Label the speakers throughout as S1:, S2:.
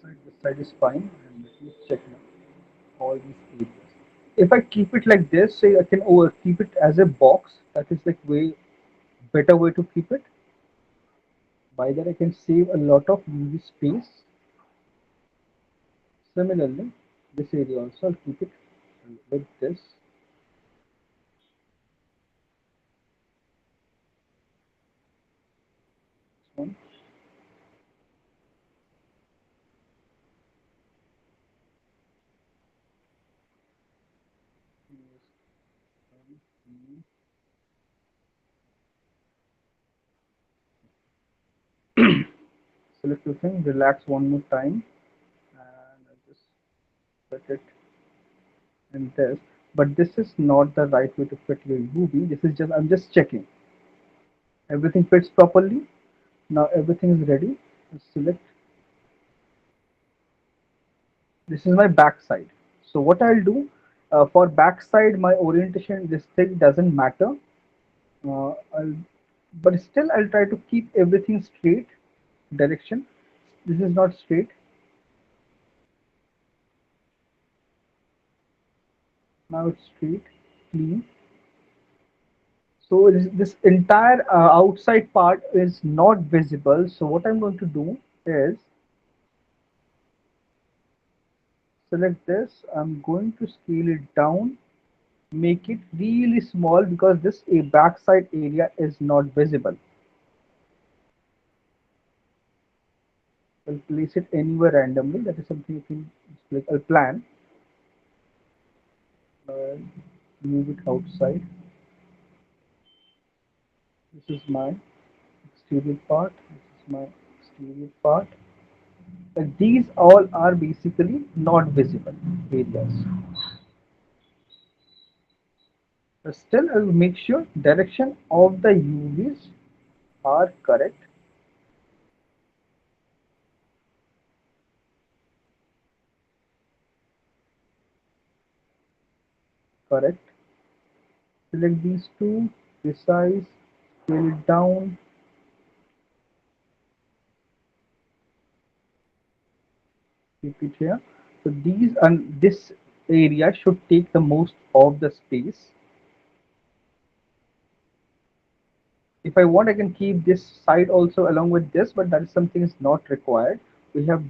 S1: side, this side is fine, and let me check now all these areas. If I keep it like this, say I can over keep it as a box. That is like way better way to keep it. By that I can save a lot of UV space. Similarly, this area also I'll keep it with this one. Select the thing, relax one more time, and I just put it in this. But this is not the right way to fit your UV. This is just I'm just checking everything fits properly. Now everything is ready. Select, this is my back side. So what I'll do, for back side my orientation this thing doesn't matter. I'll, but still I'll try to keep everything straight direction. This is not straight. Now it's straight, clean. So this entire outside part is not visible. So what I'm going to do is select this. I'm going to scale it down, make it really small because this a backside area is not visible. I'll place it anywhere randomly. That is something you can like. I'll plan. Uh, Move it outside. This is my exterior part. This is my exterior part. Like these all are basically not visible areas. But still, I'll make sure direction of the UVs are correct. Correct. Select these two, resize, scale it down, keep it here. So these and this area should take the most of the space. If I want, I can keep this side also along with this, but that is something is not required. We have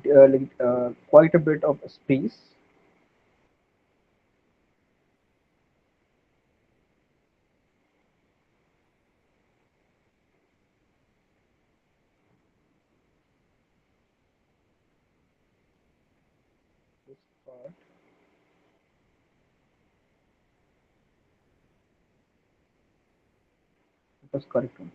S1: quite a bit of space. This part, it was correct one.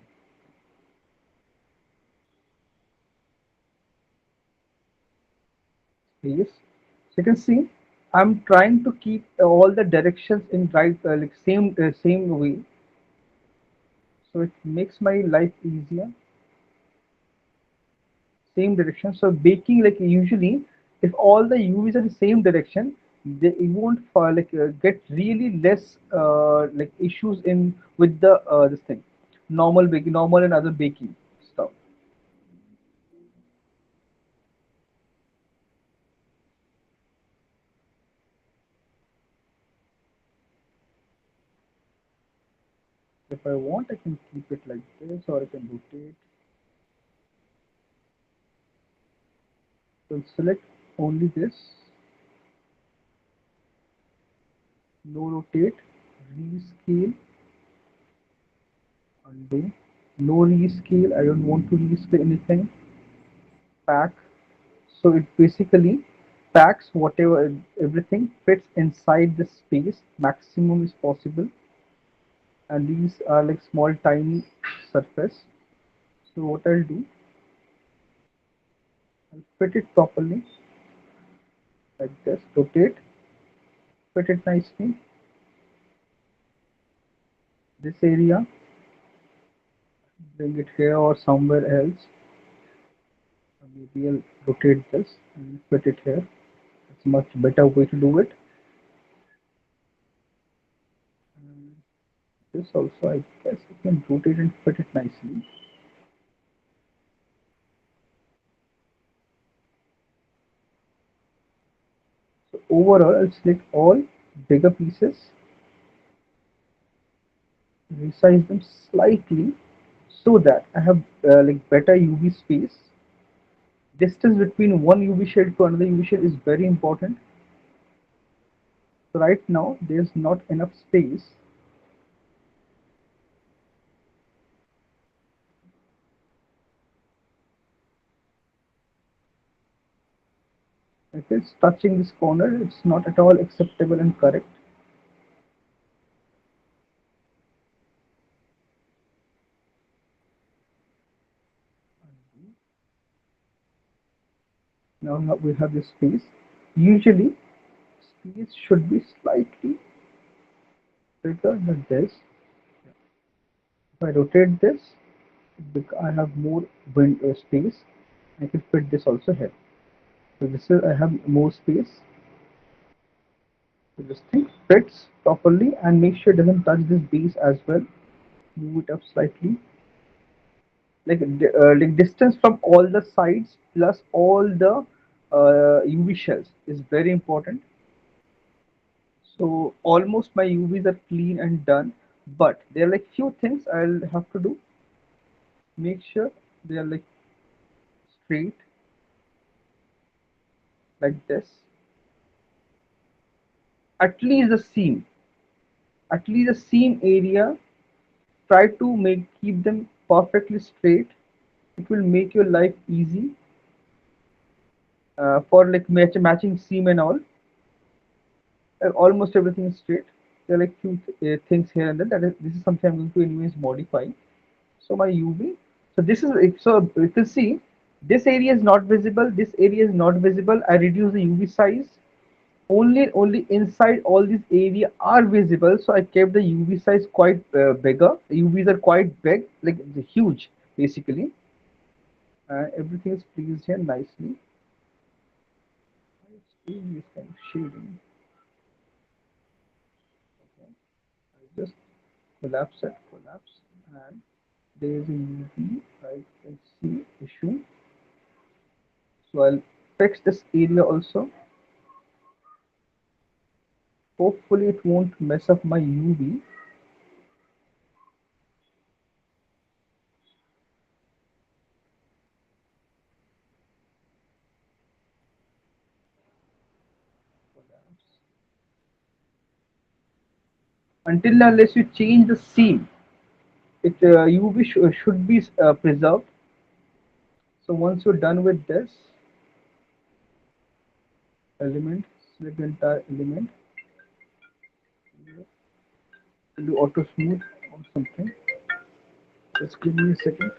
S1: Space. So you can see, I'm trying to keep all the directions in right, like same way, so it makes my life easier. Same direction. So baking, like usually, if all the UVs are the same direction, they you won't get really less like issues in with the this thing, normal baking, normal and other baking stuff. If I want, I can keep it like this, or I can rotate. So select only this, no rotate, rescale, undo, no rescale. I don't want to rescale anything. Pack. So it basically packs whatever everything fits inside the space maximum is possible, and these are like small tiny surface. So what I'll do, I'll fit it properly like this, rotate, fit it nicely. This area, bring it here or somewhere else. Maybe I'll rotate this and fit it here. It's much better way to do it. And this also, I guess you can rotate and fit it nicely. overall I'll select all bigger pieces, resize them slightly so that I have like better UV space. Distance between one UV shade to another UV shade is very important. So right now there's not enough space. If it's touching this corner, it's not at all acceptable and correct. Now we have this space. Usually space should be slightly bigger than this. If I rotate this, I have more space. I can fit this also here. So this is, I have more space. So this thing fits properly, and make sure it doesn't touch this base as well. Move it up slightly. Like distance from all the sides plus all the UV shells is very important. So almost my UVs are clean and done, but there are like few things I'll have to do. Make sure they are like straight like this. At least the seam, at least the seam area. Try to make keep them perfectly straight. It will make your life easy for like matching seam and all. Almost everything is straight. There are like few things here and there. That is, this is something I'm going to anyways modify. So my UV. So this is so you can see this area is not visible. This area is not visible. I reduce the UV size. Only inside all these area are visible. So I kept the UV size quite bigger. The UVs are quite big, like huge, basically. Everything is placed here nicely. This kind of shading. Okay. I just collapse it, collapse, and there is a UV. I can see issue. So I'll fix this area also. Hopefully it won't mess up my UV. Until unless you change the seam, it UV should be preserved. So once you're done with this element, select the entire element, do auto smooth or something. Just give me a second.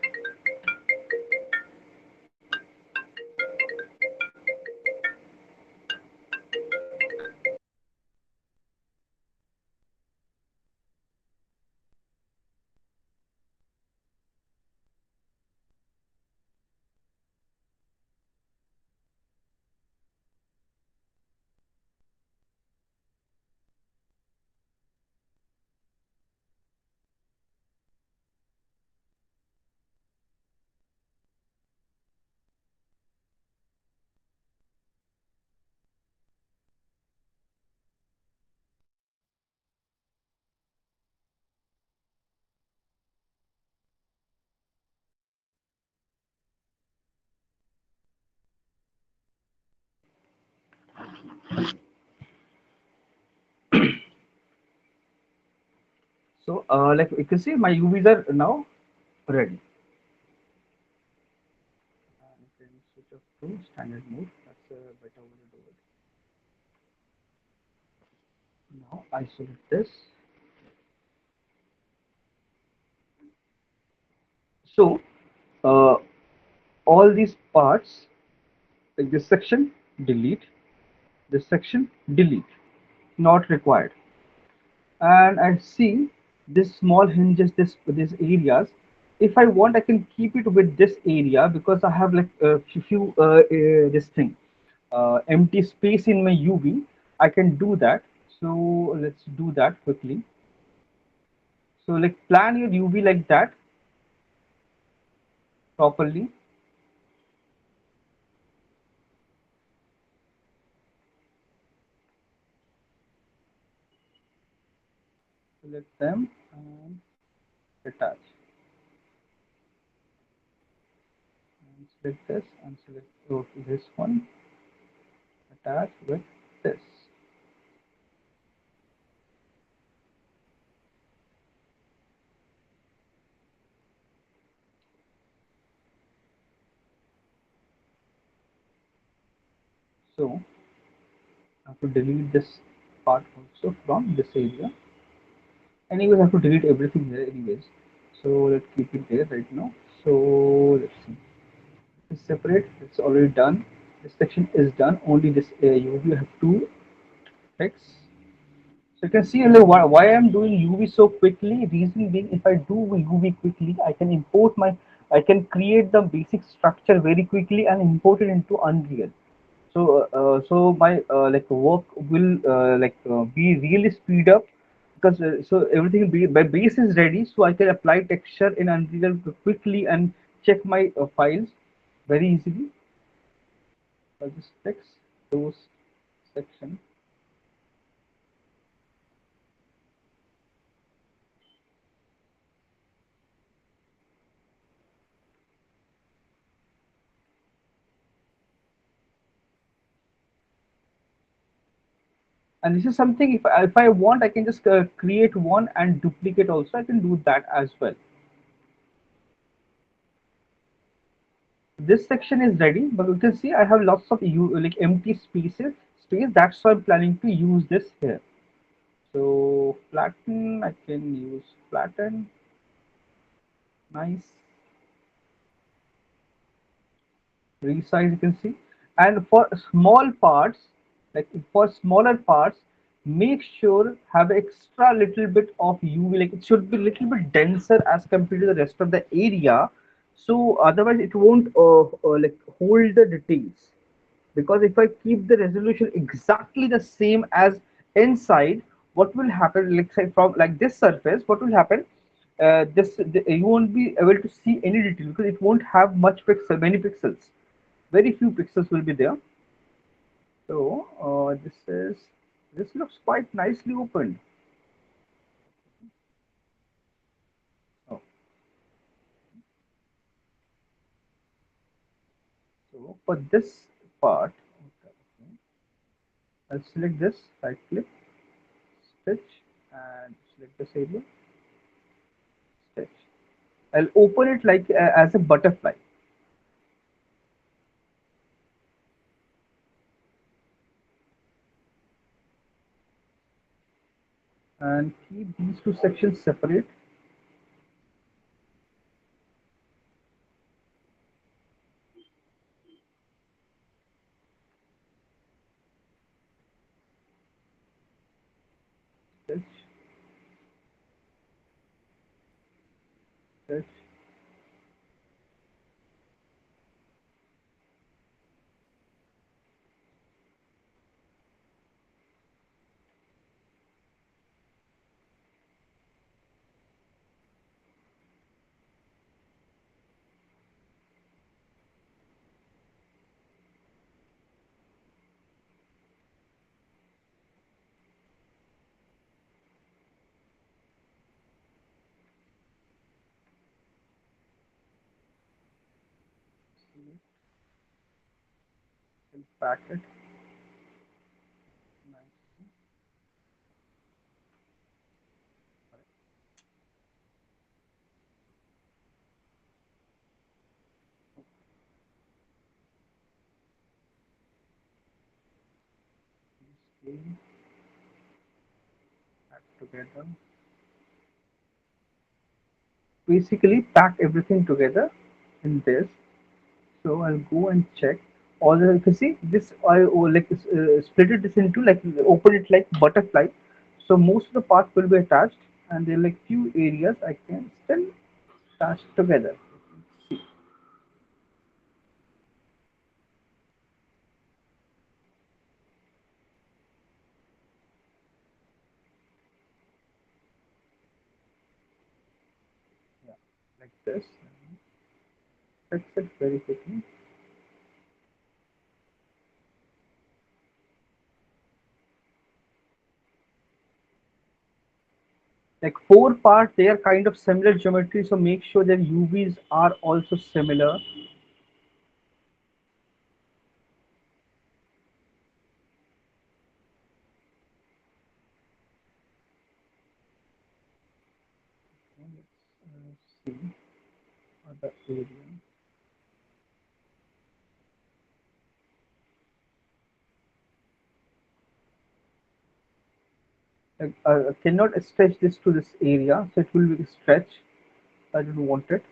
S1: So like you can see my UVs are now ready. And you can switch off to standard mode. That's a better way to do it. Now I select this. So uh, all these parts, like this section, delete. This section, delete. Not required. And I see this small hinges, this areas. If I want, I can keep it with this area because I have like a few this thing empty space in my UV. I can do that. So let's do that quickly. So like plan your UV like that properly. select them and attach, and select this and select this one, attach with this. So I have to delete this part also from this area. Anyways, I have to delete everything there anyways. So let's keep it there right now. So let's see. It's separate. It's already done. This section is done. Only this UV have to fix. So you can see why I'm doing UV so quickly. Reason being, if I do UV quickly, I can create the basic structure very quickly and import it into Unreal. So my like work will be really speed up, because so everything my base is ready, so I can apply texture in Unreal quickly and check my files very easily. I'll just fix those sections. And this is something, if I want, I can just create one and duplicate also. I can do that as well. This section is ready, but you can see I have lots of empty space. That's why I'm planning to use this here. So flatten, I can use flatten. Nice. Resize, you can see. And for small parts, like for smaller parts, make sure have extra little bit of UV, like it should be little bit denser as compared to the rest of the area, so otherwise it won't like hold the details. Because if I keep the resolution exactly the same as inside, what will happen, like say from like this surface, what will happen, you won't be able to see any detail because it won't have many pixels, very few pixels will be there. So this looks quite nicely opened. Oh, so for this part, okay, I'll select this, right click, stitch, and select this area, stitch. I'll open it like as a butterfly, and keep these two sections separate. Stitch, stitch. And pack it nicely. Scale, pack together. Basically, pack everything together in this. So I'll go and check all the, you can see this, I split it this into, like open it like butterfly. So most of the parts will be attached, and there are like few areas I can still attach together. See, yeah, like this. Fix it very quickly. Like four parts, they are kind of similar geometry, so make sure that UVs are also similar. Let's see other area. Like, I cannot stretch this to this area, so it will be stretch. I don't want it.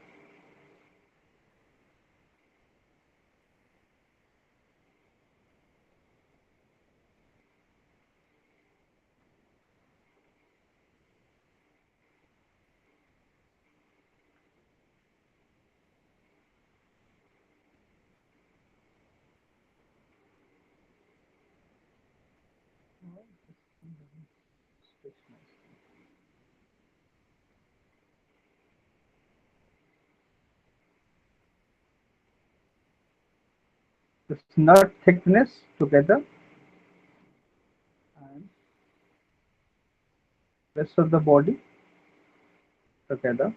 S1: This nut thickness together and rest of the body together.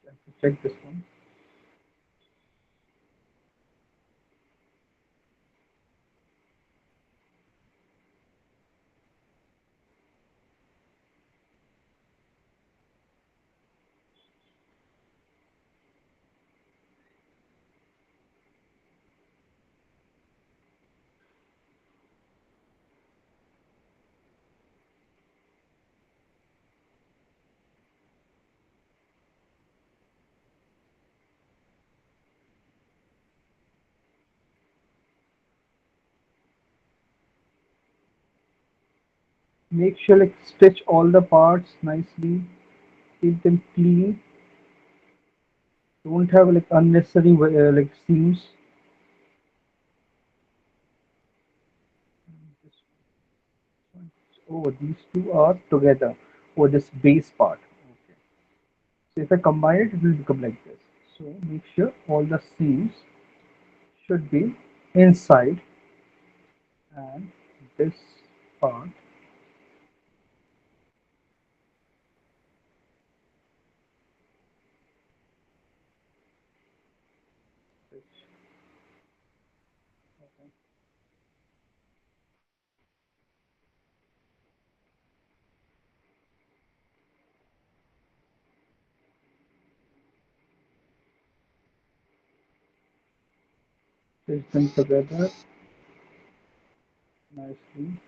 S1: I have to check this one. Make sure like stitch all the parts nicely, keep them clean. Don't have like unnecessary like seams. Oh, these two are together. Oh, this base part. Okay. So if I combine it, it will become like this. So make sure all the seams should be inside and this part. Stitch. Okay. Stitch them together nicely.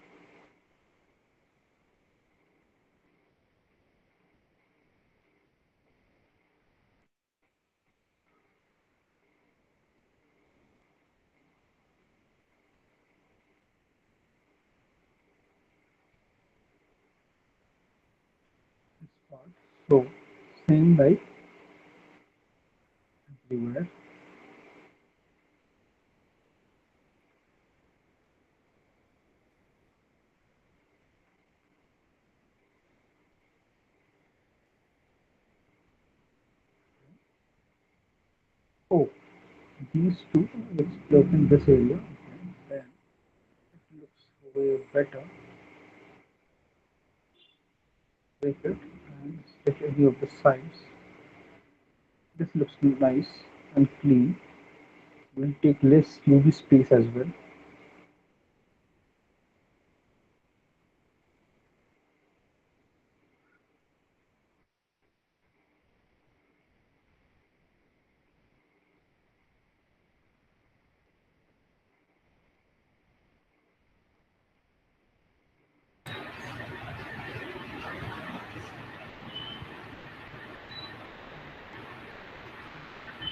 S1: This part. So same like everywhere. Oh, these two, let's plug in this area. Okay. Then it looks way better. Break it and stitch any of the sides. This looks nice and clean. Will take less UV space as well.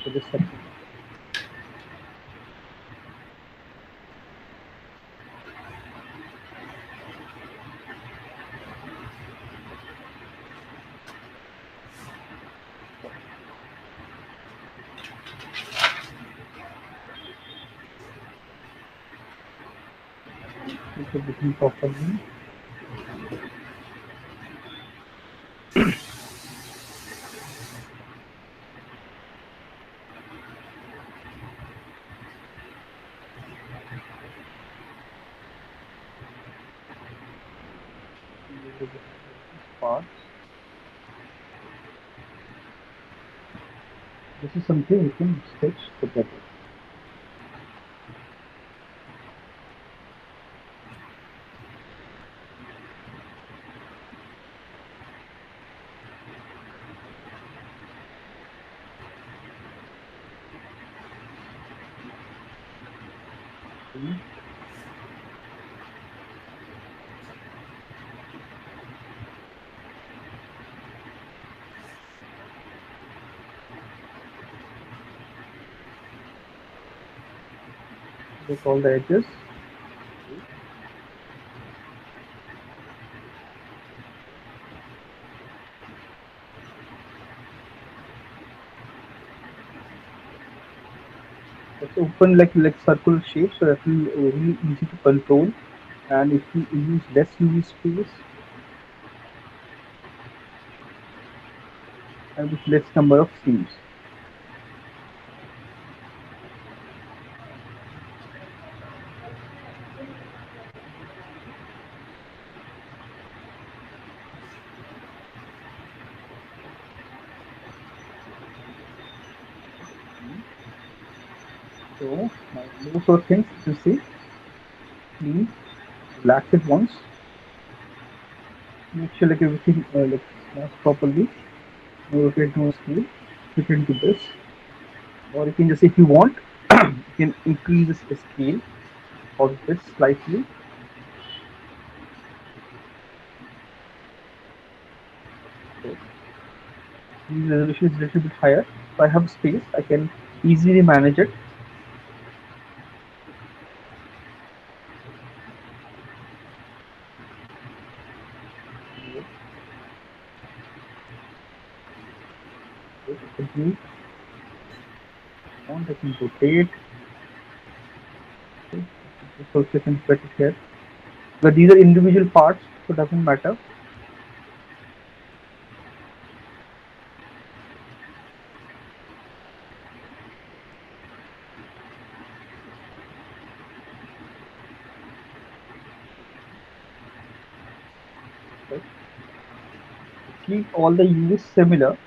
S1: For this section. Make everything properly. Parts. This is something we can stitch together. See? Get all the edges. Let's open like circle shape so that will really easy to control. And if we use less UV space and with less number of seams. So now most of the things you see clean, black it once. Make sure like everything like smashed properly. Rotate no scale. Fit into this, or you can just if you want, you can increase the scale of this slightly. So the resolution is a little bit higher. So I have space. I can easily manage it. Continue. On I can rotate. Okay. This also can fit it here. But these are individual parts, so it doesn't matter. Right? Keep all the uses similar.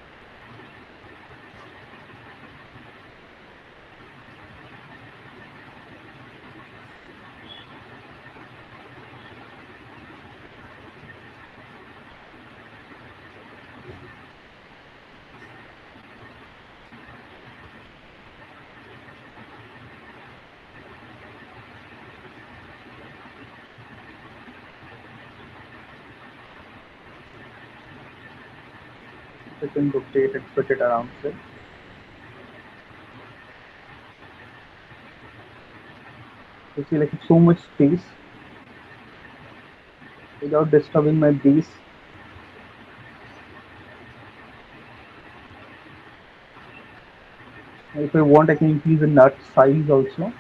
S1: I can rotate and put it around here. You see, like so much space without disturbing my base. If I want, I can increase the nut size also.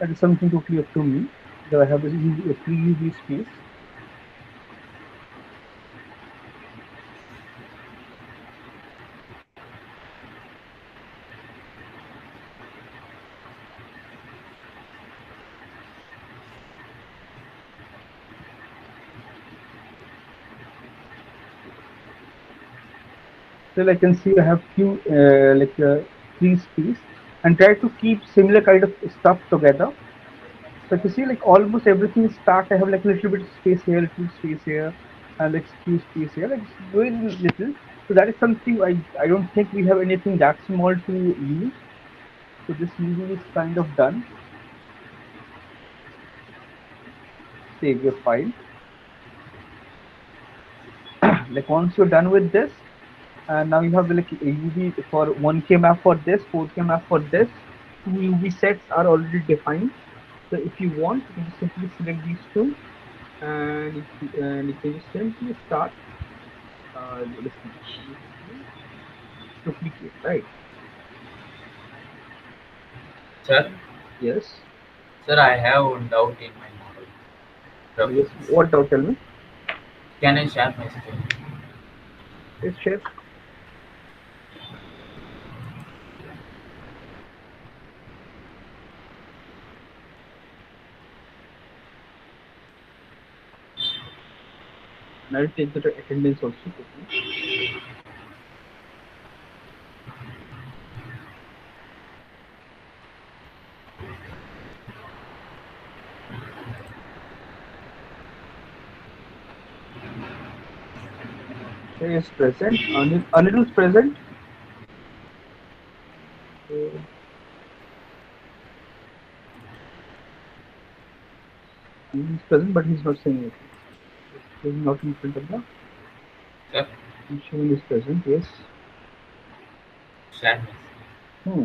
S1: That is something totally up to me. So I have a free UV space. Still, I can see I have few free space and try to keep similar kind of stuff together. So if you see like almost everything is packed, I have like a little bit of space here, little space here, and like few space here, like very little. So that is something I don't think we have anything that small to use. So this using is kind of done. Save your file. Like once you're done with this, and now you have like a UV for 1K map for this, 4K map for this. Two UV sets are already defined. So if you want, you can just simply select these two, and you can just simply start duplicate, right?
S2: Sir,
S1: Yes.
S2: sir, I have one doubt in my model. Okay.
S1: Yes, what doubt? Tell me.
S2: Can I share my screen?
S1: Yes, share. And I'll take the attendance also quickly. Akshay is present. Anil is present. Uh, Anil is present, but he's not saying anything. He's not in front of the.
S2: Sir,
S1: Shivan is present. Yes.
S2: share my screen.
S1: Hmm.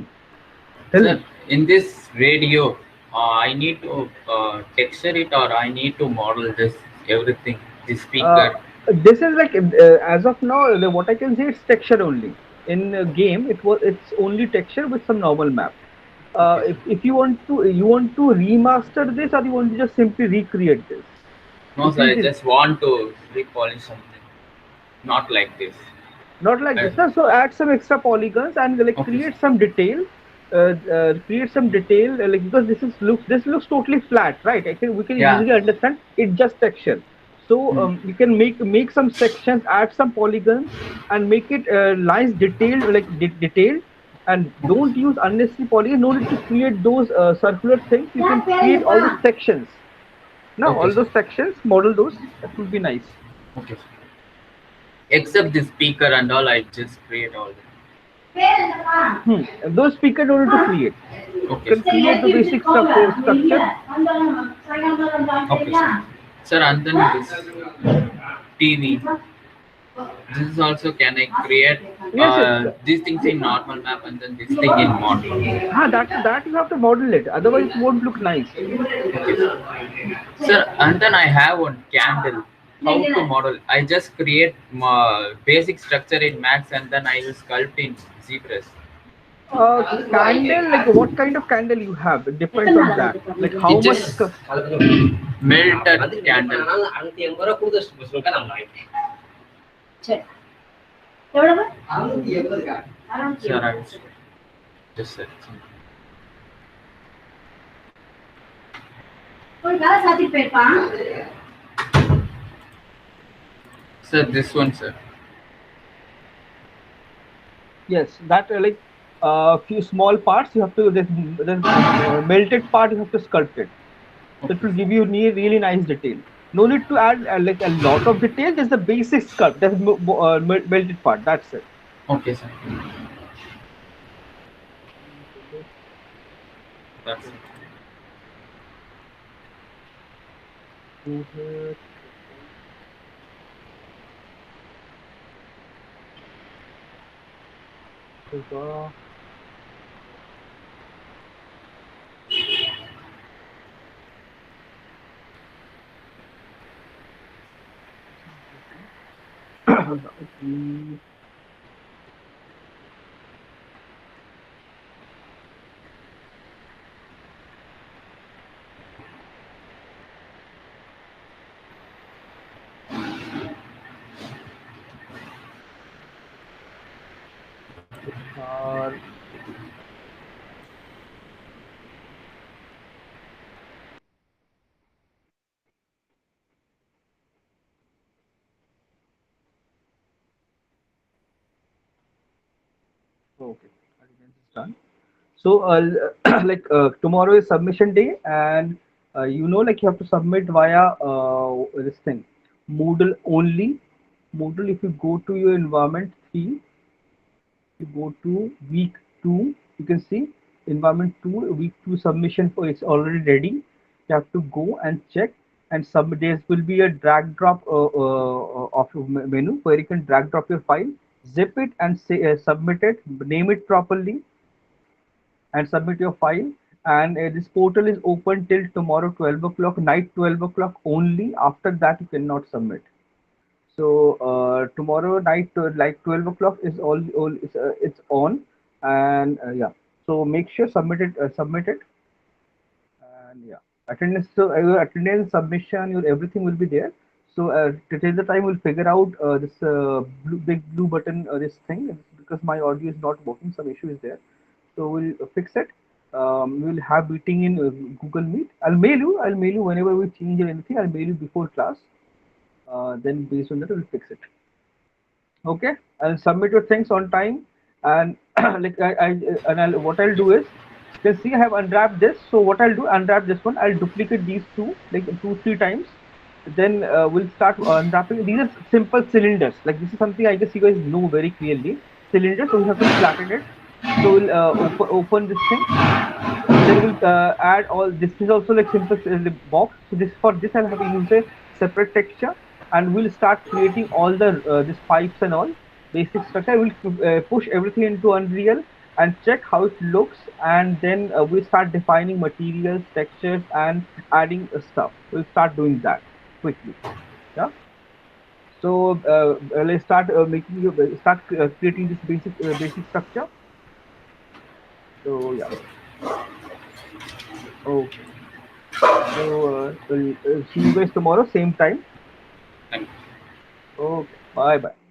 S1: Tell
S2: Sir,
S1: me.
S2: in this radio, I need to texture it or I need to model this everything. The
S1: Uh,
S2: speaker.
S1: this is like as of now, what I can say it's texture only. In game, it's only texture with some normal map.
S2: Okay,
S1: If
S2: sir.
S1: you want to remaster this, or you want to just simply recreate this.
S2: No,
S1: If
S2: sir,
S1: you
S2: I just want to repolish something. Not like this.
S1: not like
S2: I,
S1: this, no? So add some extra polygons and like
S2: okay, sir.
S1: create some detail. Create some detail like because this looks totally flat, right? I can we can
S2: Yeah.
S1: easily understand it just texture. So
S2: Hmm.
S1: you can make some sections, add some polygons, and make it nice detailed like detailed. And
S2: Okay,
S1: don't use
S2: sir.
S1: unnecessary polygons. No need to create those circular things. You can create all those sections. Now
S2: Okay,
S1: all
S2: sir.
S1: those sections, model those. That would be nice.
S2: Okay, sir. Except the speaker and all, I just create all
S1: And those speaker don't need to create.
S2: that.
S1: You
S2: Okay,
S1: can create the basic structure.
S2: okay, sir. Sir, and then this TV. This is also can I create
S1: Yes, yes.
S2: these things in normal map and then this thing in model.
S1: That you have to model it. Otherwise, it won't look nice.
S2: Okay, sir, and then I have one candle. How to model? I just create basic structure in Max and then I will sculpt in ZBrush.
S1: Candle, like what kind of candle you have, it depends on that. Like how
S2: It
S1: much.
S2: just melted candle. Sir, I will just search. Sir, this one, sir.
S1: Yes, that like few small parts you have to melted part you have to sculpt it. So it
S2: Okay,
S1: will give you really nice detail. No need to add like a lot of detail. Just the basic sculpt. That's melted part. That's it.
S2: okay, sir. That's it.
S1: Move it. Guitar. Okay, attendance is done. So, like tomorrow is submission day, and like you have to submit via this thing, Moodle only. Moodle. If you go to your environment theme, you go to week two. You can see environment two, week two submission for it's already ready. You have to go and check and submit. There will be a drag drop of menu where you can drag drop your file, zip it, and say submit it. Name it properly and submit your file. And this portal is open till tomorrow 12 o'clock, night 12 o'clock only. After that, you cannot submit. So tomorrow night, like 12 o'clock is all it's on, and yeah. So make sure submit it, and yeah. attendance. So your attendance, submission, your everything will be there. So till the time we'll figure out this big blue button, this thing, because my audio is not working, some issue is there. So we'll fix it. We'll have meeting in Google Meet. I'll mail you. I'll mail you whenever we change or anything. I'll mail you before class. Then based on that, we'll fix it. Okay, I'll submit your things on time, and like what I'll do is, you can see I have unwrapped this. So what I'll do, unwrap this one. I'll duplicate these two like two three times. Then we'll start unwrapping. These are simple cylinders. Like this is something I guess you guys know very clearly. Cylinders. So we have to flatten it. So we'll open this thing. Then we'll add all. This is also like simple box. So this for this I'll have to use a separate texture, and we'll start creating all the this pipes and all basic structure. We'll push everything into Unreal and check how it looks, and then we'll start defining materials, textures, and adding stuff. We'll start doing that quickly. Yeah. So let's start making you start creating this basic structure. So yeah. Okay. So we'll see you guys tomorrow, same time.
S2: Thank you.
S1: Okay. Bye bye.